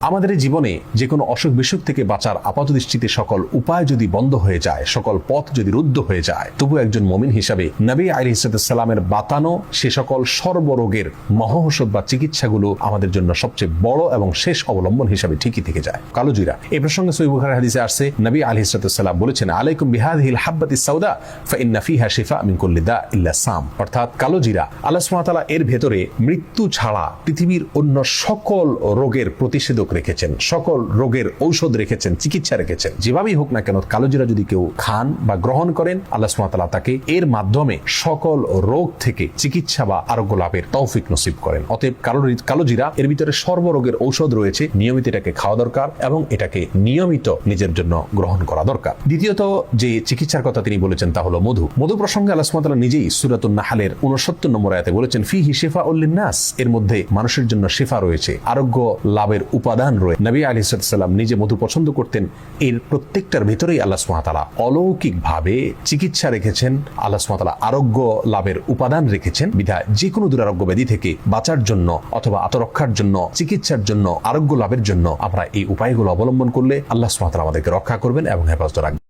আমাদের জীবনে যে কোনো অসুখ বিসুখ থেকে বাঁচার আপাতদৃষ্টিতে সকল উপায় যদি বন্ধ হয়ে যায়, সকল পথ যদি রুদ্ধ হয়ে যায়, তবু একজন মুমিন হিসাবে নবী আলাইহিস সালামের বাতানো সে সকল সর্বরোগের মহৌষধ বা চিকিৎসাগুলো আমাদের জন্য সবচেয়ে বড় এবং শেষ অবলম্বন হিসাবে ঠিকই থেকে যায়। কালোজিরা এই প্রসঙ্গে সহিহ বুখারীর হাদিসে আসছে, নবী আলাইহিস সালাম বলেছেন, আলাইকুম বিহাদিহিল হাব্বাতিস সাউদা ফাইন্না ফিহা শিফা মিন কুল্লি দা ইল্লা সাম। অর্থাৎ কালোজিরা আল্লাহ সুবহানাহু ওয়া তাআলা এর ভেতরে মৃত্যু ছাড়া পৃথিবীর অন্য সকল রোগের প্রতিষেধক রেখেছেন, সকল রোগের ঔষধ রেখেছেন, চিকিৎসা রেখেছেন। যেভাবেই হোক না কেন কালোজিরা যদি কেউ খান বা গ্রহণ করেন, আল্লাহ সুবহানাহু ওয়া তাআলা তাকে এর মাধ্যমে সকল রোগ থেকে চিকিৎসা বা আরোগ্য লাভের তৌফিক নসিব করেন। অতএব কালোজিরা এর ভিতরে সর্বরোগের ঔষধ রয়েছে, নিয়মিত এটাকে খাওয়া দরকার এবং এটাকে নিয়মিত নিজের জন্য গ্রহণ করা দরকার। দ্বিতীয়ত যে চিকিৎসার কথা তিনি বলেছেন তা হলো মধু। মধু প্রসঙ্গে আল্লাহ সুবহানাহু ওয়া তাআলা নিজেই সূরাতুন নাহলের 69 নম্বর আয়াতে বলেছেন, ফিহি শিফাউল লিন-নাস, এর মধ্যে মানুষের জন্য শিফা রয়েছে, আরোগ্য লাভের উপাদান রয়েছে। নবী আলাইহিস সালাম নিজে মধু পছন্দ করতেন। এর প্রত্যেকটার ভিতরেই আল্লাহ সুবহানাহু ওয়া তাআলা অলৌকিকভাবে চিকিৎসা রেখেছেন, আল্লাহ সুবহানাহু ওয়া তাআলা আরোগ্য লাভের উপাদান রেখেছেন। বিধায় যে কোনো দুরারোগ্য ব্যাধি থেকে বাঁচার জন্য অথবা আত্মরক্ষার জন্য, চিকিৎসার জন্য, আরোগ্য লাভের জন্য আমরা এই উপায়গুলো অবলম্বন করলে আল্লাহ সুবহানাহু ওয়া তাআলা আমাদেরকে রক্ষা করবেন এবং হেফাজত রাখবেন।